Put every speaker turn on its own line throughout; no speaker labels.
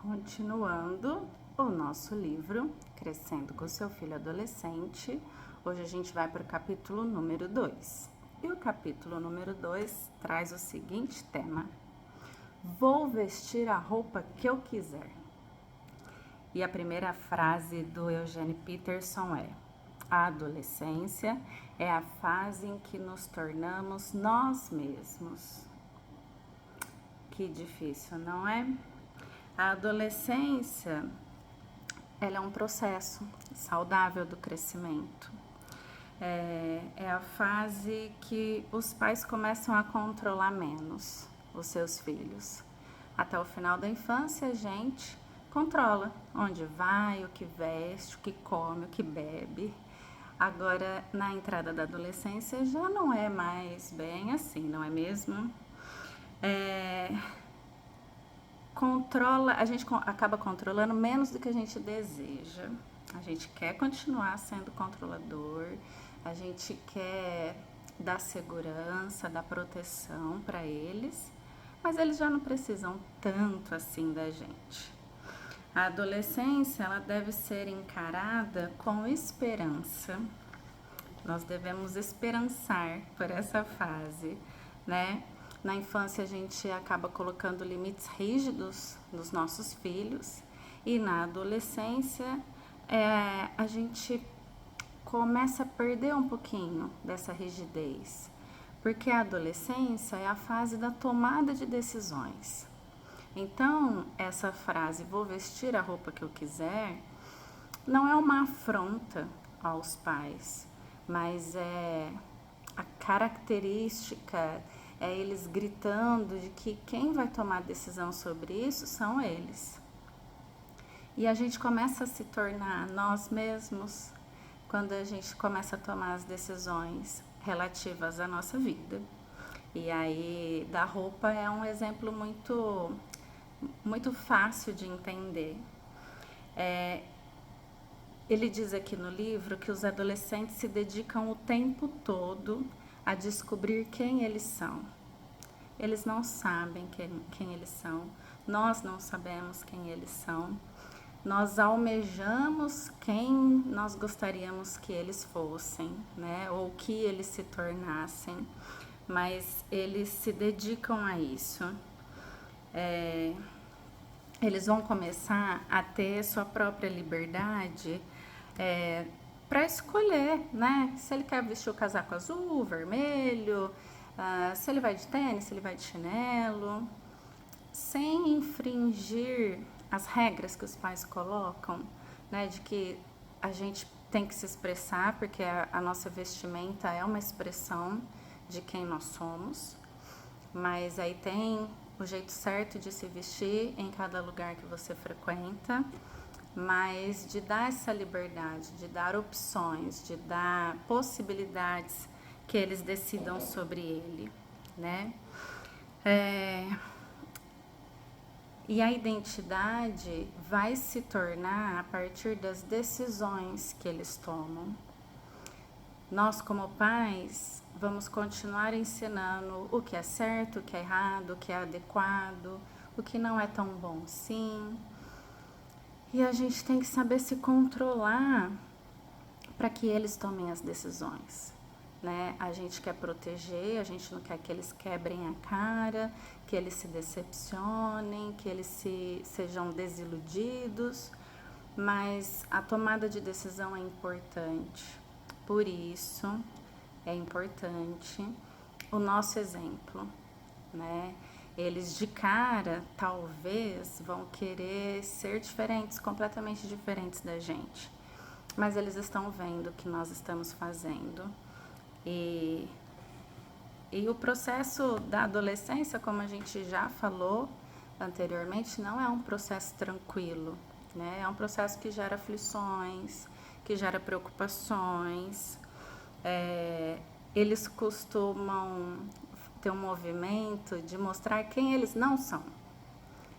Continuando o nosso livro, Crescendo com seu filho adolescente, hoje a gente vai para o capítulo número 2. E o capítulo número 2 traz o seguinte tema: Vou vestir a roupa que eu quiser. E a primeira frase do Eugene Peterson é: a adolescência é a fase em que nos tornamos nós mesmos. Que difícil, não é? A adolescência, ela é um processo saudável do crescimento. É a fase que os pais começam a controlar menos os seus filhos. Até o final da infância, a gente controla onde vai, o que veste, o que come, o que bebe. Agora, na entrada da adolescência, já não é mais bem assim, não é mesmo? A gente acaba controlando menos do que a gente deseja. A gente quer continuar sendo controlador, a gente quer dar segurança, dar proteção para eles, mas eles já não precisam tanto assim da gente. A adolescência, ela deve ser encarada com esperança. Nós devemos esperançar por essa fase, né? Na infância a gente acaba colocando limites rígidos nos nossos filhos e na adolescência a gente começa a perder um pouquinho dessa rigidez, porque a adolescência é a fase da tomada de decisões. Então, essa frase, vou vestir a roupa que eu quiser, não é uma afronta aos pais, mas é a característica, é eles gritando de que quem vai tomar decisão sobre isso são eles. E a gente começa a se tornar nós mesmos quando a gente começa a tomar as decisões relativas à nossa vida. E aí, da roupa é um exemplo muito fácil de entender. Ele diz aqui no livro que os adolescentes se dedicam o tempo todo a descobrir quem eles são. Eles não sabem quem eles são, nós não sabemos quem eles são. Nós almejamos quem nós gostaríamos que eles fossem, né? Ou que eles se tornassem, mas eles se dedicam a isso. Eles vão começar a ter sua própria liberdade para escolher, né? Se ele quer vestir o casaco azul, vermelho, se ele vai de tênis, se ele vai de chinelo, sem infringir as regras que os pais colocam, né? De que a gente tem que se expressar, porque a nossa vestimenta é uma expressão de quem nós somos, mas aí tem o jeito certo de se vestir em cada lugar que você frequenta, mas de dar essa liberdade, de dar opções, de dar possibilidades que eles decidam sobre ele, né? E a identidade vai se tornar a partir das decisões que eles tomam. Nós, como pais, vamos continuar ensinando o que é certo, o que é errado, o que é adequado, o que não é tão bom assim. E a gente tem que saber se controlar para que eles tomem as decisões, né? A gente quer proteger, a gente não quer que eles quebrem a cara, que eles se decepcionem, que eles sejam desiludidos, mas a tomada de decisão é importante. Por isso, é importante o nosso exemplo, né? Eles de cara, talvez, vão querer ser diferentes, completamente diferentes da gente. Mas eles estão vendo o que nós estamos fazendo. E o processo da adolescência, como a gente já falou anteriormente, não é um processo tranquilo, né? É um processo que gera aflições, que gera preocupações. Eles costumam ter um movimento de mostrar quem eles não são.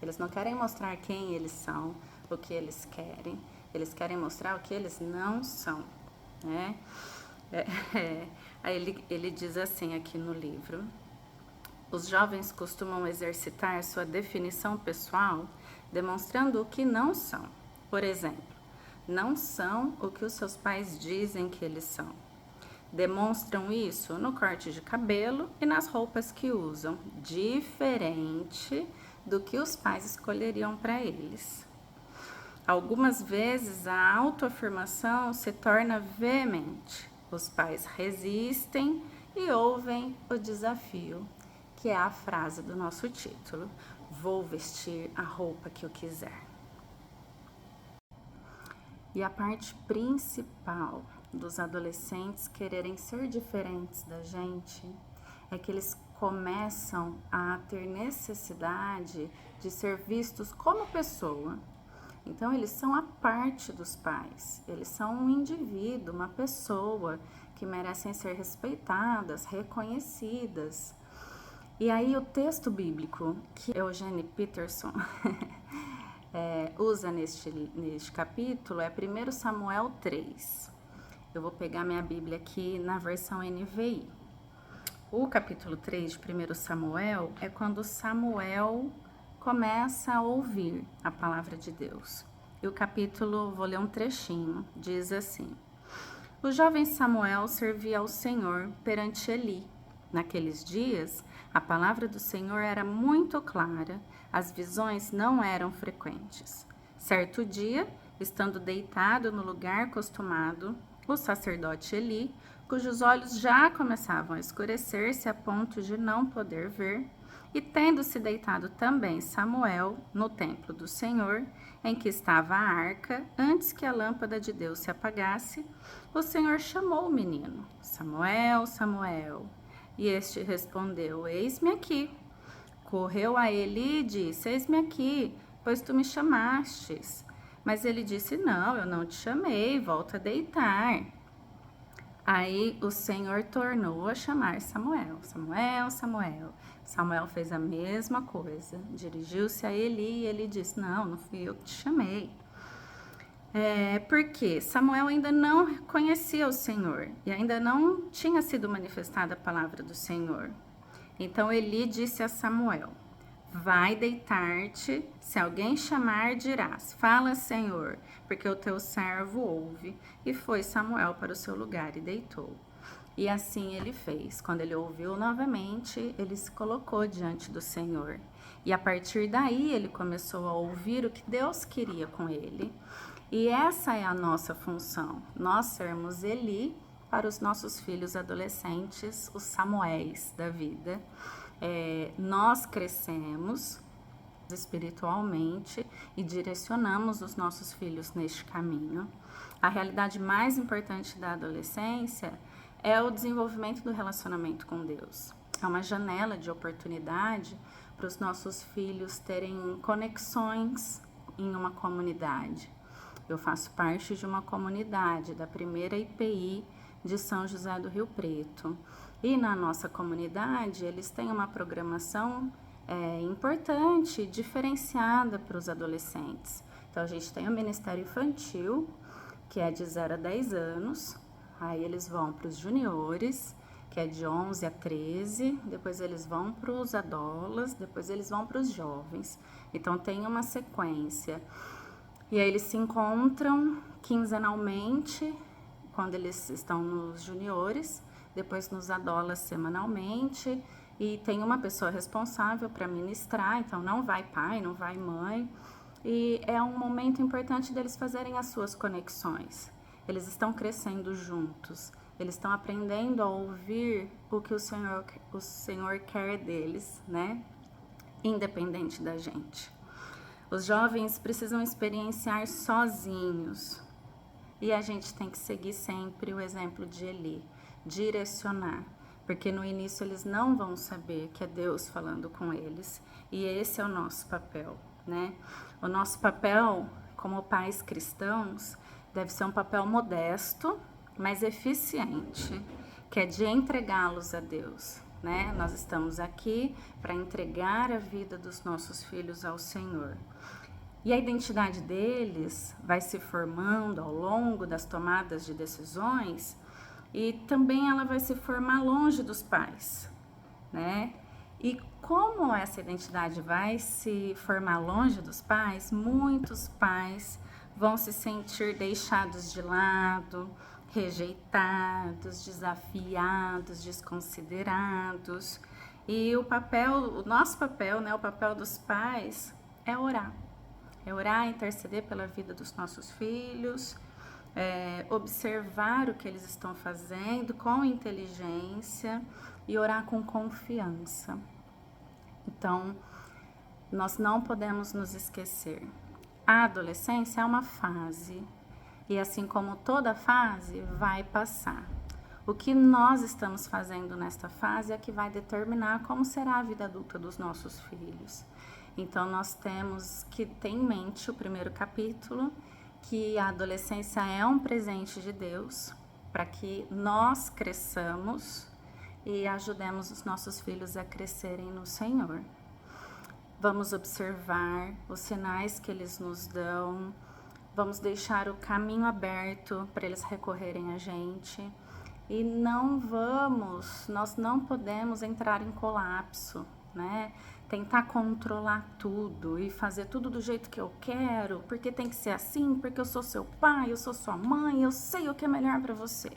Eles não querem mostrar quem eles são, o que eles querem. Eles querem mostrar o que eles não são, né? Aí ele diz assim aqui no livro: os jovens costumam exercitar sua definição pessoal demonstrando o que não são. Por exemplo, não são o que os seus pais dizem que eles são. Demonstram isso no corte de cabelo e nas roupas que usam, diferente do que os pais escolheriam para eles. Algumas vezes a autoafirmação se torna veemente. Os pais resistem e ouvem o desafio, que é a frase do nosso título: vou vestir a roupa que eu quiser. E a parte principal dos adolescentes quererem ser diferentes da gente é que eles começam a ter necessidade de ser vistos como pessoa. Então, eles são a parte dos pais, eles são um indivíduo, uma pessoa que merecem ser respeitadas, reconhecidas. E aí, o texto bíblico que Eugene Peterson usa neste capítulo é 1 Samuel 3. Eu vou pegar minha Bíblia aqui na versão NVI. O capítulo 3 de 1 Samuel é quando Samuel começa a ouvir a palavra de Deus. E o capítulo, vou ler um trechinho, diz assim: o jovem Samuel servia ao Senhor perante Eli. Naqueles dias, a palavra do Senhor era muito clara, as visões não eram frequentes. Certo dia, estando deitado no lugar acostumado, o sacerdote Eli, cujos olhos já começavam a escurecer-se a ponto de não poder ver, e tendo-se deitado também Samuel no templo do Senhor, em que estava a arca, antes que a lâmpada de Deus se apagasse, o Senhor chamou o menino: Samuel, Samuel. E este respondeu: eis-me aqui. Correu a Eli e disse: eis-me aqui, pois tu me chamastes. Mas ele disse: não, eu não te chamei, volta a deitar. Aí o Senhor tornou a chamar Samuel: Samuel, Samuel. Samuel fez a mesma coisa, dirigiu-se a Eli e ele disse: não fui eu que te chamei. Porque Samuel ainda não conhecia o Senhor e ainda não tinha sido manifestada a palavra do Senhor. Então Eli disse a Samuel: vai deitar-te, se alguém chamar, dirás: fala, Senhor, porque o teu servo ouve. E foi Samuel para o seu lugar e deitou. E assim ele fez. Quando ele ouviu novamente, ele se colocou diante do Senhor. E a partir daí ele começou a ouvir o que Deus queria com ele. E essa é a nossa função, nós sermos Eli para os nossos filhos adolescentes, os Samuéis da vida. Nós crescemos espiritualmente e direcionamos os nossos filhos neste caminho. A realidade mais importante da adolescência é o desenvolvimento do relacionamento com Deus. É uma janela de oportunidade para os nossos filhos terem conexões em uma comunidade. Eu faço parte de uma comunidade da primeira IPI de São José do Rio Preto. E na nossa comunidade, eles têm uma programação importante, diferenciada para os adolescentes. Então, a gente tem o Ministério Infantil, que é de 0 a 10 anos. Aí eles vão para os juniores, que é de 11 a 13. Depois eles vão para os adolas, depois eles vão para os jovens. Então, tem uma sequência. E aí eles se encontram quinzenalmente, quando eles estão nos juniores, depois nos adolas semanalmente, e tem uma pessoa responsável para ministrar, então não vai pai, não vai mãe, e é um momento importante deles fazerem as suas conexões. Eles estão crescendo juntos, eles estão aprendendo a ouvir o que o Senhor quer deles, né? Independente da gente. Os jovens precisam experienciar sozinhos. E a gente tem que seguir sempre o exemplo de Eli, direcionar. Porque no início eles não vão saber que é Deus falando com eles. E esse é o nosso papel, né? O nosso papel como pais cristãos deve ser um papel modesto, mas eficiente, que é de entregá-los a Deus, né? Nós estamos aqui para entregar a vida dos nossos filhos ao Senhor. E a identidade deles vai se formando ao longo das tomadas de decisões e também ela vai se formar longe dos pais, né? E como essa identidade vai se formar longe dos pais, muitos pais vão se sentir deixados de lado, rejeitados, desafiados, desconsiderados. E o nosso papel, né, o papel dos pais é orar. É orar, interceder pela vida dos nossos filhos, observar o que eles estão fazendo com inteligência e orar com confiança. Então, nós não podemos nos esquecer. A adolescência é uma fase e, assim como toda fase, vai passar. O que nós estamos fazendo nesta fase é que vai determinar como será a vida adulta dos nossos filhos. Então, nós temos que ter em mente o primeiro capítulo, que a adolescência é um presente de Deus para que nós cresçamos e ajudemos os nossos filhos a crescerem no Senhor. Vamos observar os sinais que eles nos dão, vamos deixar o caminho aberto para eles recorrerem a gente e nós não podemos entrar em colapso, né? Tentar controlar tudo e fazer tudo do jeito que eu quero, porque tem que ser assim, porque eu sou seu pai, eu sou sua mãe, eu sei o que é melhor para você.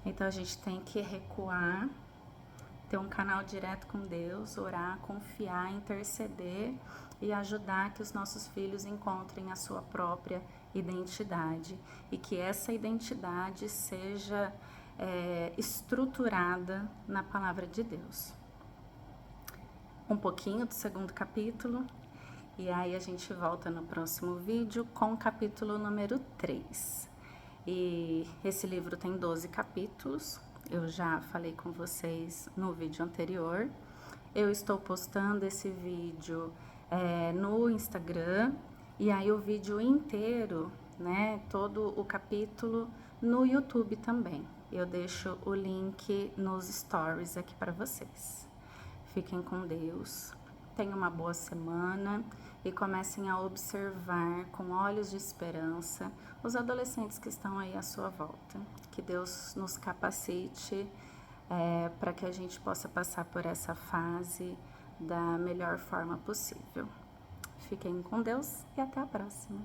Então a gente tem que recuar, ter um canal direto com Deus, orar, confiar, interceder e ajudar que os nossos filhos encontrem a sua própria identidade e que essa identidade seja estruturada na palavra de Deus. Um pouquinho do segundo capítulo e aí a gente volta no próximo vídeo com o capítulo número 3. E esse livro tem 12 capítulos, eu já falei com vocês no vídeo anterior. Eu estou postando esse vídeo no Instagram e aí o vídeo inteiro, né, todo o capítulo no YouTube também. Eu deixo o link nos stories aqui para vocês. Fiquem com Deus, tenham uma boa semana e comecem a observar com olhos de esperança os adolescentes que estão aí à sua volta. Que Deus nos capacite para que a gente possa passar por essa fase da melhor forma possível. Fiquem com Deus e até a próxima.